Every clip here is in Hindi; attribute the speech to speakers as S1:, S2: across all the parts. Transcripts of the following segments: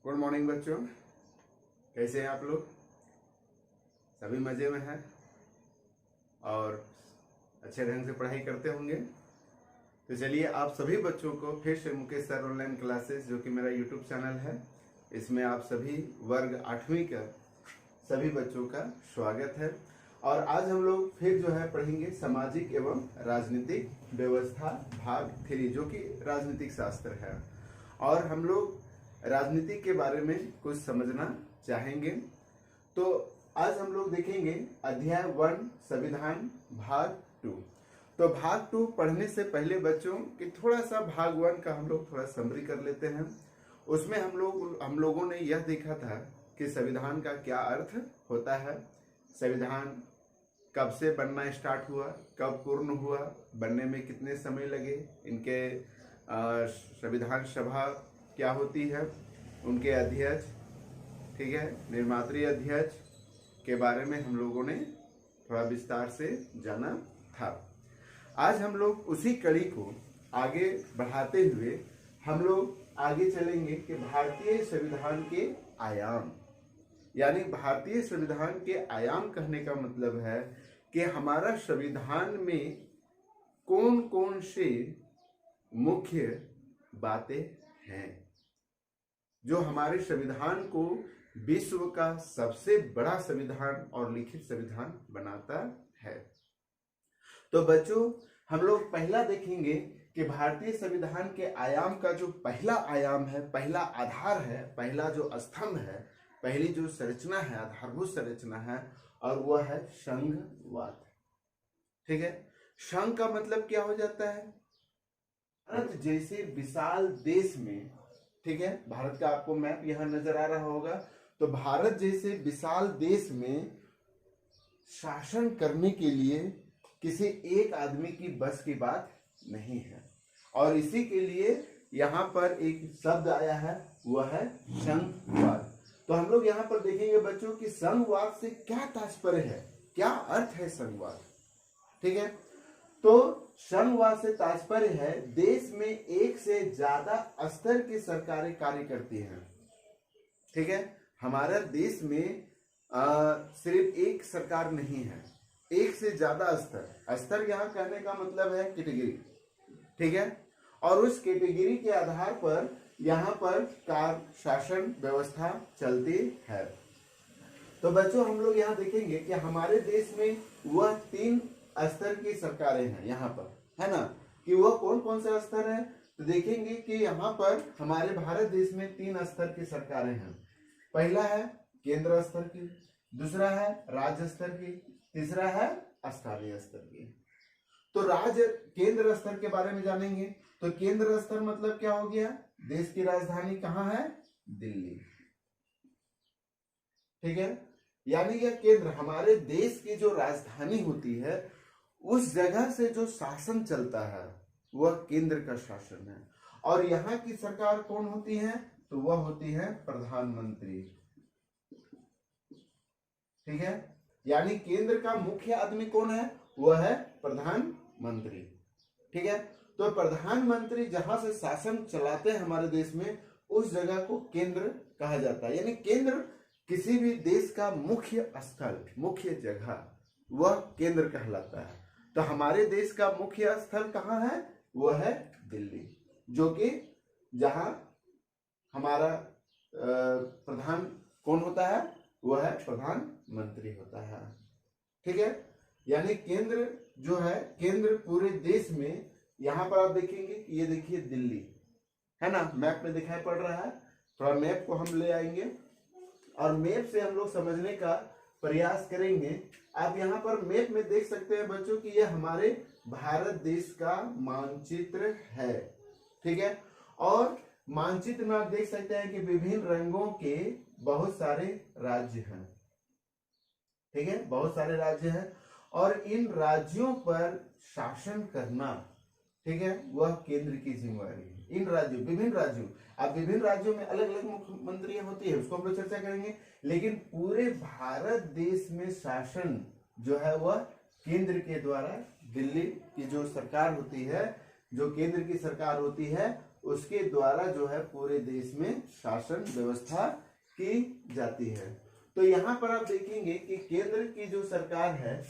S1: गुड मॉर्निंग बच्चों, कैसे हैं आप लोग? सभी मज़े में हैं और अच्छे ढंग से पढ़ाई करते होंगे। तो चलिए आप सभी बच्चों को फिर से मुकेश सर ऑनलाइन क्लासेस, जो कि मेरा यूट्यूब चैनल है, इसमें आप सभी वर्ग 8वीं का सभी बच्चों का स्वागत है। और आज हम लोग फिर जो है पढ़ेंगे सामाजिक एवं राजनीतिक व्यवस्था भाग 3, जो कि राजनीतिक शास्त्र है। और हम लोग राजनीति के बारे में कुछ समझना चाहेंगे। तो आज हम लोग देखेंगे अध्याय 1 संविधान भाग 2। तो भाग 2 पढ़ने से पहले बच्चों कि थोड़ा सा भाग 1 का हम लोग थोड़ा समरी कर लेते हैं। उसमें हम लोगों ने यह देखा था कि संविधान का क्या अर्थ होता है, संविधान कब से बनना स्टार्ट हुआ, कब पूर्ण हुआ, बनने में कितने समय लगे, इनके संविधान सभा क्या होती है, उनके अध्यक्ष, ठीक है, निर्मात्री अध्यक्ष के बारे में हम लोगों ने थोड़ा विस्तार से जाना था। आज हम लोग उसी कड़ी को आगे बढ़ाते हुए हम लोग आगे चलेंगे कि भारतीय संविधान के आयाम, यानी भारतीय संविधान के आयाम कहने का मतलब है कि हमारा संविधान में कौन कौन से मुख्य बातें हैं जो हमारे संविधान को विश्व का सबसे बड़ा संविधान और लिखित संविधान बनाता है। तो बच्चों हम लोग पहला देखेंगे कि भारतीय संविधान के आयाम का जो पहला आयाम है, पहला आधार है, पहला जो स्तंभ है, पहली जो संरचना है, आधारभूत संरचना है, और वह है संघवाद। ठीक है, संघ का मतलब क्या हो जाता है? भारत जैसे विशाल देश में, ठीक है, भारत का आपको मैप यहां नजर आ रहा होगा, तो भारत जैसे विशाल देश में शासन करने के लिए किसी एक आदमी की बस की बात नहीं है। और इसी के लिए यहाँ पर एक शब्द आया है, वह है संघवाद। तो हम लोग यहाँ पर देखेंगे बच्चों कि संघवाद से क्या तात्पर्य है, क्या अर्थ है संघवाद। ठीक है, तो संघवाद से तात्पर्य है देश में एक से ज्यादा स्तर की सरकारें कार्य करती हैं। ठीक है, हमारा देश में सिर्फ एक सरकार नहीं है, एक से ज्यादा स्तर यहाँ कहने का मतलब है कैटेगरी। ठीक है, और उस कैटेगरी के आधार पर यहाँ पर शासन व्यवस्था चलती है। तो बच्चों हम लोग यहाँ देखेंगे कि हमारे देश में वह 3 स्तर की सरकारें हैं यहाँ पर, है ना, कि वह कौन कौन से स्तर है। तो देखेंगे कि यहाँ पर हमारे भारत देश में 3 स्तर की सरकारें हैं। पहला है केंद्र स्तर की, दूसरा है राज्य स्तर की, तीसरा है स्थानीय स्तर की। तो केंद्र स्तर के बारे में जानेंगे। तो केंद्र स्तर मतलब क्या हो गया? देश की राजधानी कहाँ है? दिल्ली। ठीक है, यानी यह केंद्र, हमारे देश की जो राजधानी होती है, उस जगह से जो शासन चलता है वह केंद्र का शासन है। और यहाँ की सरकार कौन होती है? तो वह होती है प्रधानमंत्री। ठीक है, यानी केंद्र का मुख्य आदमी कौन है? वह है प्रधानमंत्री। ठीक है, तो प्रधानमंत्री जहां से शासन चलाते हैं हमारे देश में, उस जगह को केंद्र कहा जाता है। यानी केंद्र किसी भी देश का मुख्य स्थल, मुख्य जगह, वह केंद्र कहलाता है। तो हमारे देश का मुख्य स्थल कहाँ है? वह है दिल्ली, जो कि जहां हमारा प्रधान कौन होता है? वह है प्रधानमंत्री होता है। ठीक है, यानी केंद्र जो है, केंद्र पूरे देश में, यहां पर आप देखेंगे कि ये देखिए दिल्ली है ना, मैप में दिखाई पड़ रहा है। थोड़ा मैप को हम ले आएंगे और मैप से हम लोग समझने का प्रयास करेंगे। आप यहाँ पर मैप में देख सकते हैं बच्चों कि यह हमारे भारत देश का मानचित्र है। ठीक है, और मानचित्र में आप देख सकते हैं कि विभिन्न रंगों के बहुत सारे राज्य हैं। ठीक है, बहुत सारे राज्य हैं, और इन राज्यों पर शासन करना, ठीक है, वह केंद्र की जिम्मेवारी है। इन राज्यों, विभिन्न राज्यों, अब विभिन्न राज्यों में अलग अलग मुख्यमंत्री होती है, उसको हम लोग चर्चा करेंगे। लेकिन पूरे भारत देश में शासन जो है वह केंद्र के द्वारा, दिल्ली की जो सरकार होती है, जो केंद्र की सरकार होती है, उसके द्वारा जो है पूरे देश में शासन व्यवस्था की जाती है। तो यहाँ पर आप देखेंगे कि केंद्र की जो सरकार है,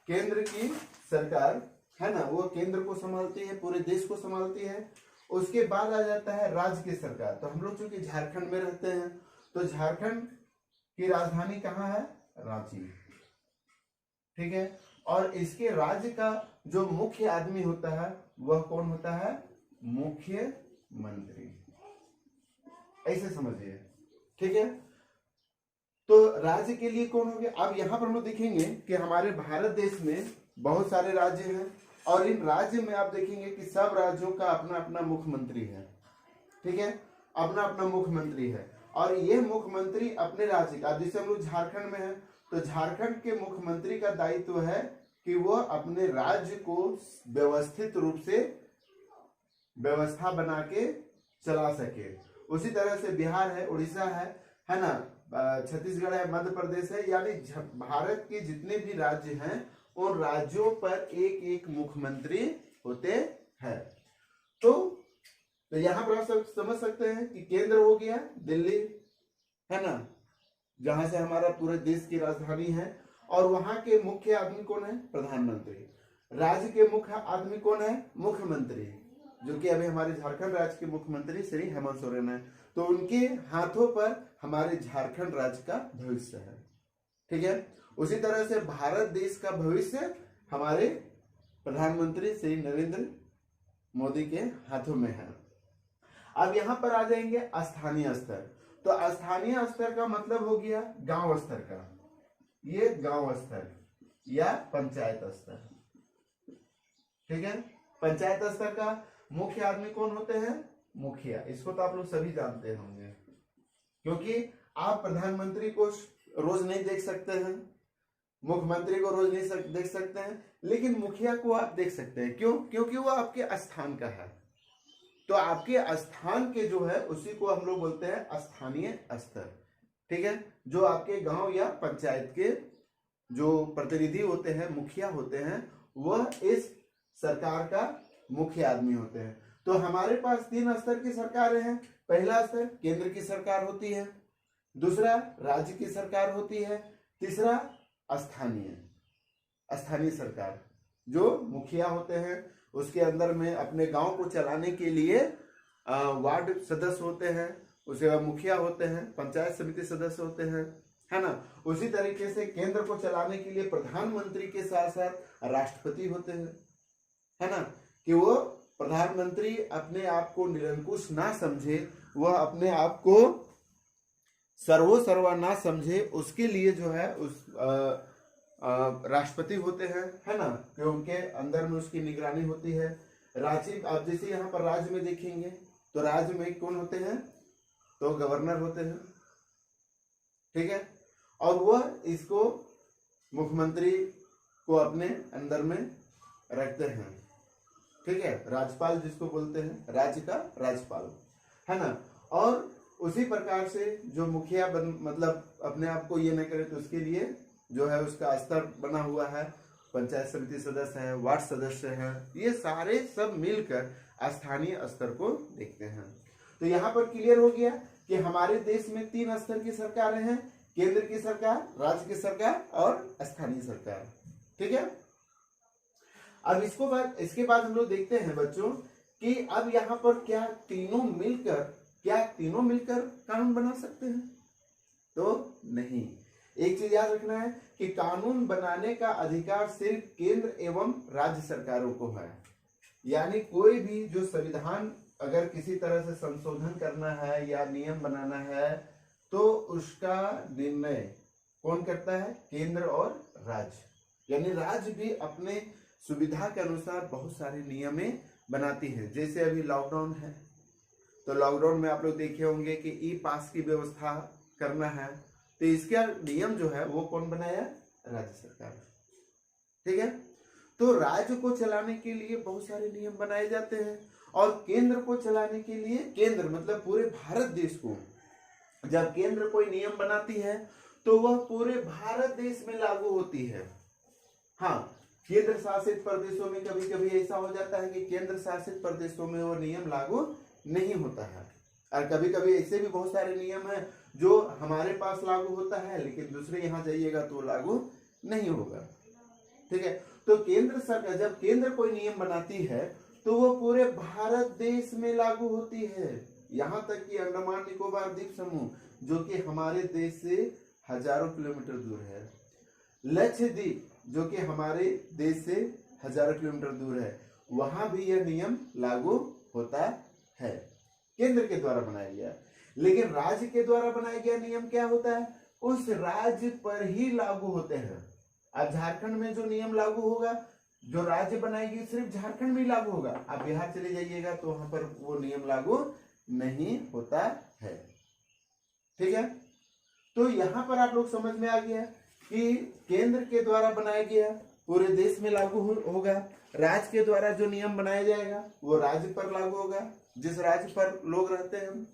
S1: केंद्र की सरकार है ना, वो केंद्र को संभालती है, पूरे देश को संभालती है। उसके बाद आ जाता है राज्य की सरकार। तो हम लोग चूंकि झारखंड में रहते हैं, तो झारखंड की राजधानी कहाँ है? रांची, ठीक है। और इसके राज्य का जो मुख्य आदमी होता है वह कौन होता है? मुख्यमंत्री, ऐसे समझिए, ठीक है। तो राज्य के लिए कौन हो गया? अब यहाँ पर हम लोग देखेंगे कि हमारे भारत देश में बहुत सारे राज्य हैं, और इन राज्य में आप देखेंगे कि सब राज्यों का अपना अपना मुख्यमंत्री है, ठीक है, अपना अपना मुख्यमंत्री है। और ये मुख्यमंत्री अपने राज्य का, जैसे हम लोग झारखंड में हैं, तो झारखंड के मुख्यमंत्री का दायित्व है कि वह अपने राज्य को व्यवस्थित रूप से व्यवस्था बना के चला सके। उसी तरह से बिहार है, उड़ीसा है ना, छत्तीसगढ़ है, मध्य प्रदेश है, यानी भारत के जितने भी राज्य हैं उन राज्यों पर एक एक मुख्यमंत्री होते हैं। तो यहाँ पर आप समझ सकते हैं कि केंद्र हो गया दिल्ली, है ना, जहां से हमारा पूरे देश की राजधानी है, और वहां के मुख्य आदमी कौन है? प्रधानमंत्री। राज्य के मुख्य आदमी कौन है? मुख्यमंत्री, जो कि अभी हमारे झारखंड राज्य के मुख्यमंत्री श्री हेमंत सोरेन है। तो उनके हाथों पर हमारे झारखंड राज्य का भविष्य है, ठीक है। उसी तरह से भारत देश का भविष्य हमारे प्रधानमंत्री श्री नरेंद्र मोदी के हाथों में है। अब यहाँ पर आ जाएंगे स्थानीय स्तर। तो स्थानीय स्तर का मतलब हो गया गांव स्तर का, ये गांव स्तर या पंचायत स्तर, ठीक है। पंचायत स्तर का मुख्य आदमी कौन होते हैं? मुखिया। इसको तो आप लोग सभी जानते होंगे, क्योंकि आप प्रधानमंत्री को रोज नहीं देख सकते हैं, मुख्यमंत्री को रोज नहीं देख सकते हैं, लेकिन मुखिया को आप देख सकते हैं। क्यों? क्योंकि वो आपके स्थान का है। तो आपके स्थान के जो है उसी को हम लोग बोलते हैं स्थानीय स्तर, ठीक है। जो आपके गांव या पंचायत के जो प्रतिनिधि होते हैं, मुखिया होते हैं, वह इस सरकार का मुख्य आदमी होते हैं। तो हमारे पास 3 स्तर की सरकारें हैं। पहला स्तर केंद्र की सरकार होती है, दूसरा राज्य की सरकार होती है, तीसरा स्थानीय सरकार, जो मुखिया होते हैं, उसके अंदर में अपने गांव को चलाने के लिए वार्ड सदस्य होते हैं, उसके बाद मुखिया होते हैं, पंचायत समिति सदस्य होते हैं, है ना। उसी तरीके से केंद्र को चलाने के लिए प्रधानमंत्री के साथ साथ राष्ट्रपति होते हैं, है ना, कि वो प्रधानमंत्री अपने आप को निरंकुश ना समझे, वह अपने आप को सर्वा ना समझे, उसके लिए जो है उस राष्ट्रपति होते हैं, है ना, कि उनके अंदर में उसकी निगरानी होती है। राज्य, अब जैसे यहाँ पर राज्य में देखेंगे तो राज्य में कौन होते हैं? तो गवर्नर होते हैं, ठीक है। और वह इसको मुख्यमंत्री को अपने अंदर में रखते हैं, ठीक है। राज्यपाल जिसको बोलते हैं, राज्य का राज्यपाल, है ना। और उसी प्रकार से जो मुखिया मतलब अपने आप को ये नहीं करे, तो उसके लिए जो है उसका स्तर बना हुआ है, पंचायत समिति सदस्य है, वार्ड सदस्य है, ये सारे सब मिलकर स्थानीय स्तर को देखते हैं। तो यहाँ पर क्लियर हो गया कि हमारे देश में 3 स्तर की सरकारें हैं, केंद्र की सरकार, राज्य की सरकार और स्थानीय सरकार, ठीक है। अब इसके बाद हम लोग देखते हैं बच्चों कि अब यहाँ पर क्या तीनों मिलकर कानून बना सकते हैं? तो नहीं। एक चीज याद रखना है कि कानून बनाने का अधिकार सिर्फ केंद्र एवं राज्य सरकारों को है। यानी कोई भी जो संविधान अगर किसी तरह से संशोधन करना है या नियम बनाना है, तो उसका निर्णय कौन करता है? केंद्र और राज्य। यानी राज्य भी अपने सुविधा के अनुसार बहुत सारे नियमें बनाती है। जैसे अभी लॉकडाउन है, तो लॉकडाउन में आप लोग देखे होंगे कि ई पास की व्यवस्था करना है, तो इसका नियम जो है वो कौन बनाया? राज्य सरकार, ठीक है। तो राज्य को चलाने के लिए बहुत सारे नियम बनाए जाते हैं, और केंद्र को चलाने के लिए, केंद्र मतलब पूरे भारत देश को, जब केंद्र कोई नियम बनाती है तो वह पूरे भारत देश में लागू होती है। हाँ, केंद्र शासित प्रदेशों में कभी कभी ऐसा हो जाता है कि केंद्र शासित प्रदेशों में वो नियम लागू नहीं होता है। और कभी कभी ऐसे भी बहुत सारे नियम हैं जो हमारे पास लागू होता है लेकिन दूसरे यहाँ जाइएगा तो लागू नहीं होगा। ठीक है, तो केंद्र सरकार जब केंद्र कोई नियम बनाती है तो वो पूरे भारत देश में लागू होती है, यहाँ तक कि अंडमान निकोबार द्वीप समूह जो कि हमारे देश से हजारों किलोमीटर दूर है, लक्षद्वीप जो कि हमारे देश से हजारों किलोमीटर दूर है, वहां भी यह नियम लागू होता है, केंद्र के द्वारा बनाया गया। लेकिन राज्य के द्वारा बनाया गया नियम क्या होता है, उस राज्य पर ही लागू होते हैं। अब झारखंड में जो नियम लागू होगा, जो राज्य बनाएगी सिर्फ झारखंड में लागू होगा। आप बिहार चले जाइएगा तो वहां पर वो नियम लागू नहीं होता है। ठीक है, तो यहां पर आप लोग समझ में आ गया कि केंद्र के द्वारा बनाया गया पूरे देश में लागू होगा, राज्य के द्वारा जो नियम बनाया जाएगा वो राज्य पर लागू होगा जिस राज्य पर लोग रहते हैं।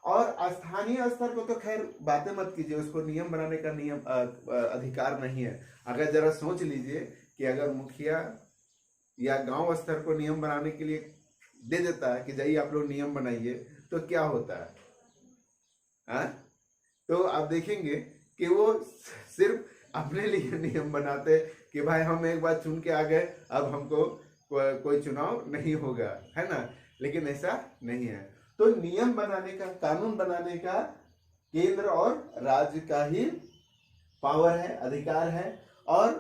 S1: और स्थानीय स्तर को तो खैर बातें मत कीजिए, उसको नियम बनाने का नियम अधिकार नहीं है। अगर जरा सोच लीजिए कि अगर मुखिया या गांव स्तर को नियम बनाने के लिए दे देता है कि जाइए आप लोग नियम बनाइए, तो क्या होता है? तो आप देखेंगे कि वो सिर्फ अपने लिए नियम बनाते कि भाई हम एक बार चुन के आ गए, अब हमको कोई चुनाव नहीं होगा, है ना। लेकिन ऐसा नहीं है। तो नियम बनाने का, कानून बनाने का केंद्र और राज्य का ही पावर है, अधिकार है, और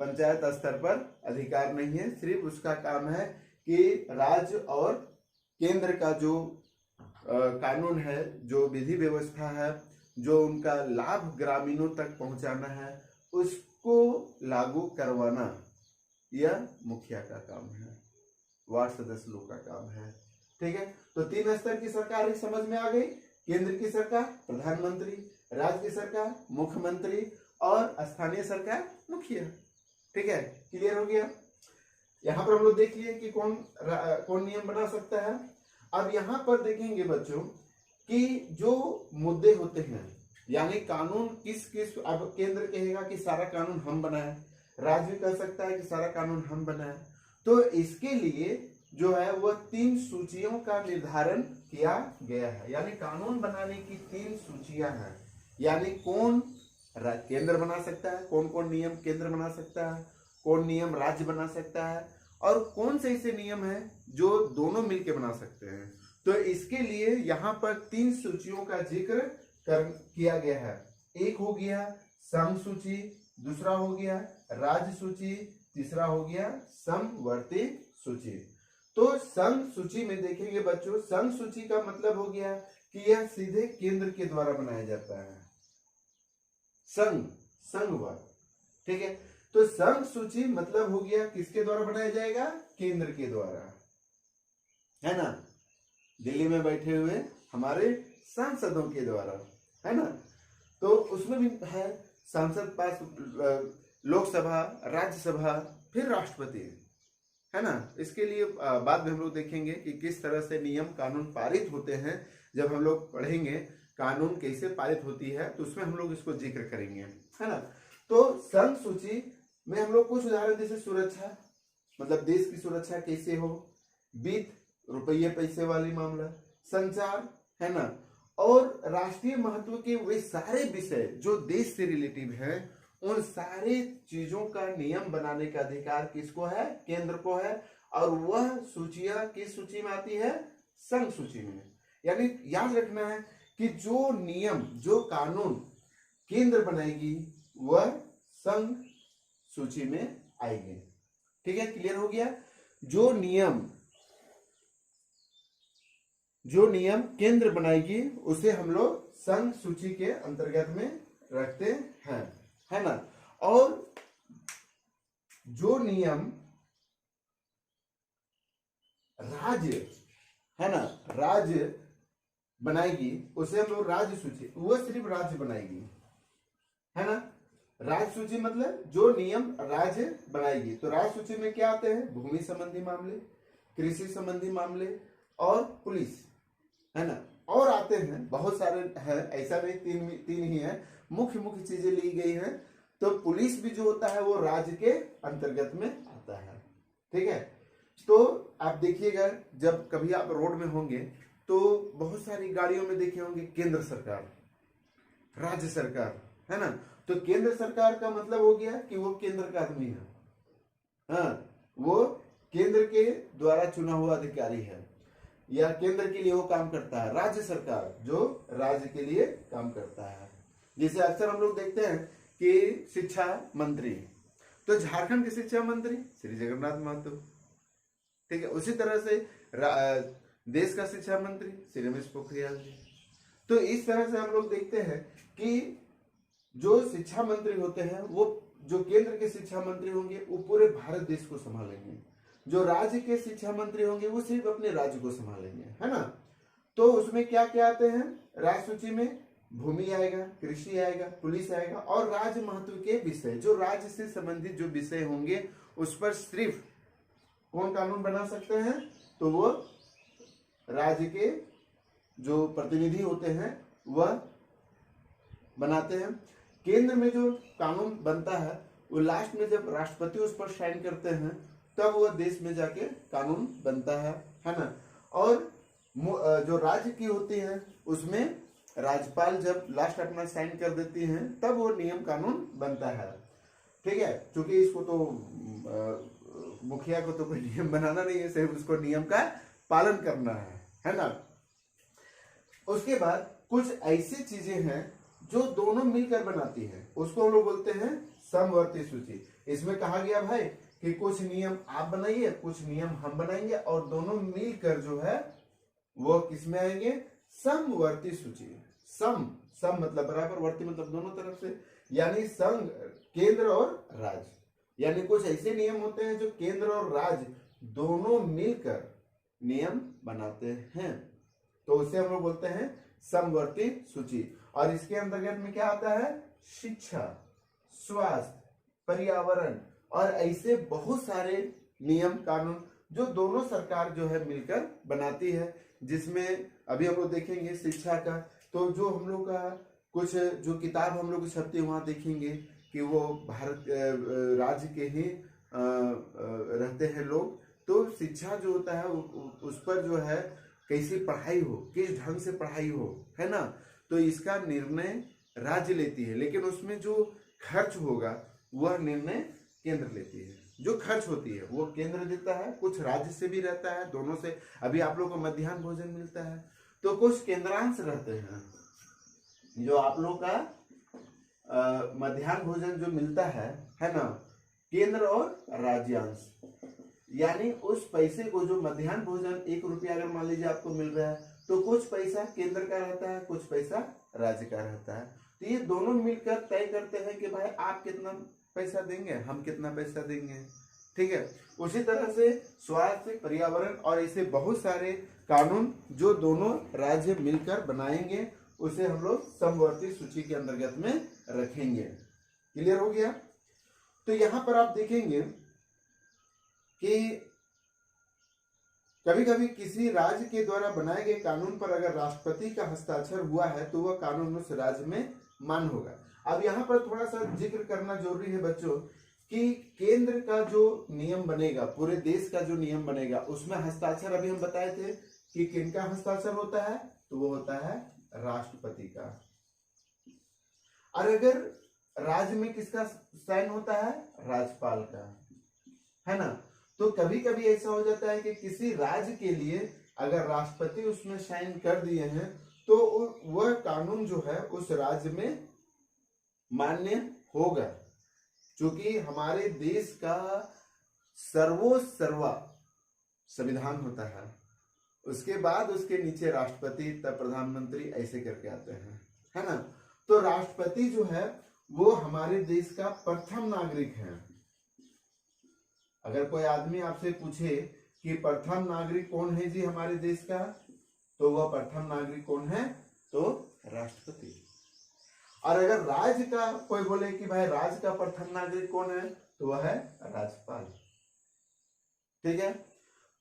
S1: पंचायत स्तर पर अधिकार नहीं है। सिर्फ उसका काम है कि राज्य और केंद्र का जो कानून है, जो विधि व्यवस्था है, जो उनका लाभ ग्रामीणों तक पहुंचाना है, उसको लागू करवाना यह मुखिया का काम है, वार्ड सदस्य लोग का काम है। ठीक है, तो 3 स्तर की सरकार ही समझ में आ गई। केंद्र की सरकार प्रधानमंत्री, राज्य की सरकार मुख्यमंत्री, और स्थानीय सरकार मुखिया। ठीक है, क्लियर हो गया। यहाँ पर हम लोग देख लिए कि कौन नियम बना सकता है। अब यहाँ पर देखेंगे बच्चों कि जो मुद्दे होते हैं, यानी कानून किस अब केंद्र कहेगा कि सारा कानून हम बनाए, राज्य कह सकता है कि सारा कानून हम बनाए। तो इसके लिए जो है वह 3 सूचियों का निर्धारण किया गया है, यानी कानून बनाने की 3 सूचियां हैं। यानी कौन केंद्र बना सकता है, कौन कौन नियम केंद्र बना सकता है, कौन नियम राज्य बना सकता है, और कौन से ऐसे नियम हैं जो दोनों मिलकर बना सकते हैं। तो इसके लिए यहाँ पर 3 सूचियों का जिक्र किया गया है। एक हो गया संघ सूची, दूसरा हो गया राज्य सूची, तीसरा हो गया समवर्ती सूची। तो संघ सूची में देखेंगे बच्चों, संघ सूची का मतलब हो गया कि यह सीधे केंद्र के द्वारा बनाया जाता है, संघवाद। ठीक है, तो संघ सूची मतलब हो गया किसके द्वारा बनाया जाएगा, केंद्र के द्वारा, है ना, दिल्ली में बैठे हुए हमारे सांसदों के द्वारा, है ना। तो उसमें भी है सांसद पास, लोकसभा, राज्यसभा, फिर राष्ट्रपति, है ना। इसके लिए बाद में हम लोग देखेंगे कि किस तरह से नियम कानून पारित होते हैं। जब हम लोग पढ़ेंगे कानून कैसे पारित होती है तो उसमें हम लोग इसको जिक्र करेंगे, है ना। तो संघ सूची में हम लोग कुछ उदाहरण, जैसे सुरक्षा, मतलब देश की सुरक्षा कैसे हो, वित्त, रुपये पैसे वाली मामला, संचार, है ना, और राष्ट्रीय महत्व के वे सारे विषय जो देश से रिलेटिव हैं, उन सारे चीजों का नियम बनाने का अधिकार किसको है, केंद्र को है। और वह सूचियां किस सूची में आती है, संघ सूची में। यानी याद रखना है कि जो नियम, जो कानून केंद्र बनाएगी वह संघ सूची में आएगी। ठीक है, क्लियर हो गया। जो नियम केंद्र बनाएगी उसे हम लोग संघ सूची के अंतर्गत में रखते हैं, है ना। और जो नियम राज्य, है ना, राज्य बनाएगी उसे हम लोग राज्य सूची, वह सिर्फ राज्य बनाएगी, है ना। राज्य सूची मतलब जो नियम राज्य बनाएगी। तो राज्य सूची में क्या आते हैं, भूमि संबंधी मामले, कृषि संबंधी मामले और पुलिस, है ना। और आते हैं बहुत सारे हैं, ऐसा नहीं, तीन ही है, मुख्य चीजें ली गई हैं। तो पुलिस भी जो होता है वो राज्य के अंतर्गत में आता है। ठीक है, तो आप देखिएगा जब कभी आप रोड में होंगे तो बहुत सारी गाड़ियों में देखे होंगे केंद्र सरकार, राज्य सरकार, है ना। तो केंद्र सरकार का मतलब हो गया कि वो केंद्र का आदमी है, हाँ, वो केंद्र के द्वारा चुना हुआ अधिकारी है या केंद्र के लिए वो काम करता है। राज्य सरकार जो राज्य के लिए काम करता है, जिसे अक्सर हम लोग देखते हैं कि शिक्षा मंत्री, तो झारखंड के शिक्षा मंत्री श्री जगन्नाथ महतो, ठीक है। उसी तरह से देश का शिक्षा मंत्री श्री रमेश पोखरियाल जी। तो इस तरह से हम लोग देखते हैं कि जो शिक्षा मंत्री होते हैं वो जो केंद्र के शिक्षा मंत्री होंगे वो पूरे भारत देश को संभालेंगे, जो राज्य के शिक्षा मंत्री होंगे वो सिर्फ अपने राज्य को संभालेंगे, है ना। तो उसमें क्या क्या आते हैं, राज्य सूची में भूमि आएगा, कृषि आएगा, पुलिस आएगा और राज्य महत्व के विषय, जो राज्य से संबंधित जो विषय होंगे उस पर सिर्फ कौन कानून बना सकते हैं, तो वो राज्य के जो प्रतिनिधि होते हैं वह बनाते हैं। केंद्र में जो कानून बनता है वो लास्ट में जब राष्ट्रपति उस पर साइन करते हैं तब वह देश में जाके कानून बनता है ना। और जो राज्य की होती है उसमें राज्यपाल जब लास्ट अपना साइन कर देती हैं तब वो नियम कानून बनता है, ठीक है। क्योंकि इसको तो मुखिया को तो कोई नियम बनाना नहीं है, सिर्फ उसको नियम का पालन करना है ना। उसके बाद कुछ ऐसी चीजें हैं जो दोनों मिलकर बनाती है, उसको हम लोग बोलते हैं समवर्ती सूची। इसमें कहा गया भाई कि कुछ नियम आप बनाइए, कुछ नियम हम बनाएंगे और दोनों मिलकर जो है वो किसमें आएंगे, समवर्ती सूची। सम मतलब बराबर, वर्ती मतलब दोनों तरफ से, यानी संघ केंद्र और राज्य, यानी कुछ ऐसे नियम होते हैं जो केंद्र और राज्य दोनों मिलकर नियम बनाते हैं, तो उसे हम लोग बोलते हैं समवर्ती सूची। और इसके अंतर्गत में क्या आता है, शिक्षा, स्वास्थ्य, पर्यावरण और ऐसे बहुत सारे नियम कानून जो दोनों सरकार जो है मिलकर बनाती है। जिसमें अभी हम लोग देखेंगे शिक्षा का, तो जो हम लोग का कुछ जो किताब हम लोग छपती है वहां देखेंगे कि वो भारत राज्य के ही रहते हैं लोग, तो शिक्षा जो होता है उस पर जो है कैसी पढ़ाई हो, किस ढंग से पढ़ाई हो, है ना। तो इसका निर्णय राज्य लेती है, लेकिन उसमें जो खर्च होगा वह निर्णय केंद्र लेती है। जो खर्च होती है वो केंद्र देता है, कुछ राज्य से भी रहता है, दोनों से। अभी आप लोगों को मध्याह्न भोजन मिलता है तो कुछ केंद्रांश रहते हैं, जो आप लोग का मध्याह्न भोजन जो मिलता है ना, केंद्र और राज्यांश, यानी उस पैसे को जो मध्याह्न भोजन 1 रुपया अगर मान लीजिए आपको मिल रहा है तो कुछ पैसा केंद्र का रहता है, कुछ पैसा राज्य का रहता है। तो ये दोनों मिलकर तय करते हैं कि भाई आप कितना पैसा देंगे, हम कितना पैसा देंगे, ठीक है। उसी तरह से स्वास्थ्य, पर्यावरण और ऐसे बहुत सारे कानून जो दोनों राज्य मिलकर बनाएंगे उसे हम लोग समवर्ती सूची के अंतर्गत में रखेंगे। क्लियर हो गया। तो यहां पर आप देखेंगे कि कभी कभी किसी राज्य के द्वारा बनाए गए कानून पर अगर राष्ट्रपति का हस्ताक्षर हुआ है तो वह कानून उस राज्य में मान्य होगा। अब यहाँ पर थोड़ा सा जिक्र करना जरूरी है बच्चों कि केंद्र का जो नियम बनेगा, पूरे देश का जो नियम बनेगा, उसमें हस्ताक्षर अभी हम बताए थे कि किनका हस्ताक्षर होता है, तो वो होता है राष्ट्रपति का। और अगर राज्य में किसका साइन होता है, राज्यपाल का, है ना। तो कभी कभी ऐसा हो जाता है कि किसी राज्य के लिए अगर राष्ट्रपति उसमें साइन कर दिए हैं तो वह कानून जो है उस राज्य में मान्य होगा, क्योंकि हमारे देश का सर्वा संविधान होता है, उसके बाद उसके नीचे राष्ट्रपति, तब प्रधानमंत्री, ऐसे करके आते हैं, है ना। तो राष्ट्रपति जो है वो हमारे देश का प्रथम नागरिक है। अगर कोई आदमी आपसे पूछे कि प्रथम नागरिक कौन है जी हमारे देश का, तो वह प्रथम नागरिक कौन है, तो राष्ट्रपति। और अगर राज्य का कोई बोले कि भाई राज्य का प्रथम नागरिक कौन है, तो वह है राज्यपाल, ठीक है।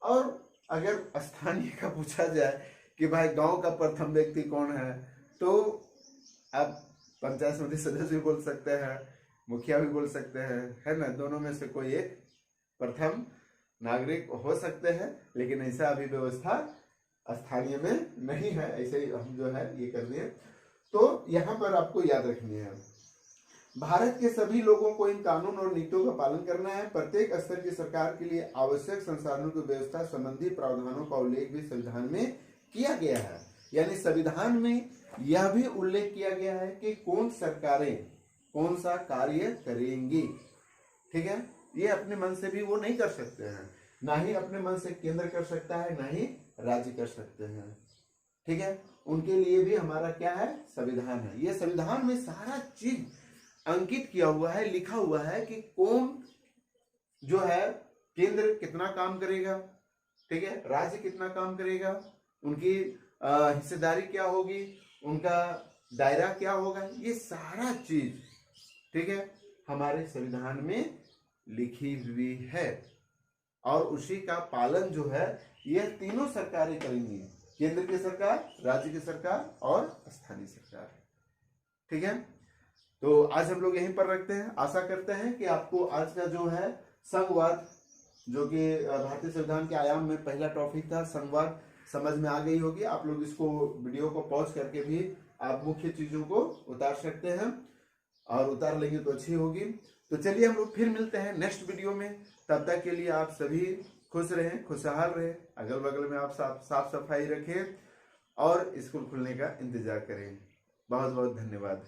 S1: और अगर स्थानीय का पूछा जाए कि भाई गांव का प्रथम व्यक्ति कौन है, तो आप पंचायत समिति सदस्य भी बोल सकते हैं, मुखिया भी बोल सकते हैं, है ना। दोनों में से कोई एक प्रथम नागरिक हो सकते हैं, लेकिन ऐसा अभी व्यवस्था स्थानीय में नहीं है, ऐसे ही हम जो है ये कर रहे हैं। तो यहाँ पर आपको याद रखनी है, भारत के सभी लोगों को इन कानून और नीतियों का पालन करना है। प्रत्येक स्तर की सरकार के लिए आवश्यक संसाधनों की व्यवस्था संबंधी प्रावधानों का उल्लेख भी संविधान में किया गया है। यानी संविधान में यह भी उल्लेख किया गया है कि कौन सरकारें कौन सा कार्य करेंगी। ठीक है, ये अपने मन से भी वो नहीं कर सकते हैं, ना ही अपने मन से केंद्र कर सकता है, ना ही राज्य कर सकते हैं। ठीक है, उनके लिए भी हमारा क्या है, संविधान है। ये संविधान में सारा चीज अंकित किया हुआ है, लिखा हुआ है कि कौन जो है केंद्र कितना काम करेगा, ठीक है, राज्य कितना काम करेगा, उनकी हिस्सेदारी क्या होगी, उनका दायरा क्या होगा, ये सारा चीज ठीक है हमारे संविधान में लिखी हुई है। और उसी का पालन जो है ये तीनों सरकारें करेंगी, केंद्र की सरकार, राज्य की सरकार और स्थानीय सरकार। ठीक है, तो आज हम लोग यहीं पर रखते हैं। आशा करते हैं कि आपको आज का जो है संघवाद, जो कि भारतीय संविधान के आयाम में पहला टॉपिक था, संघवाद, समझ में आ गई होगी। आप लोग इसको वीडियो को पॉज करके भी आप मुख्य चीजों को उतार सकते हैं, और उतार लेंगे तो अच्छी होगी। तो चलिए हम लोग फिर मिलते हैं नेक्स्ट वीडियो में। तब तक के लिए आप सभी खुश रहें, खुशहाल रहें, अगल बगल में आप साफ सफाई रखें और स्कूल खुलने का इंतजार करें। बहुत बहुत धन्यवाद।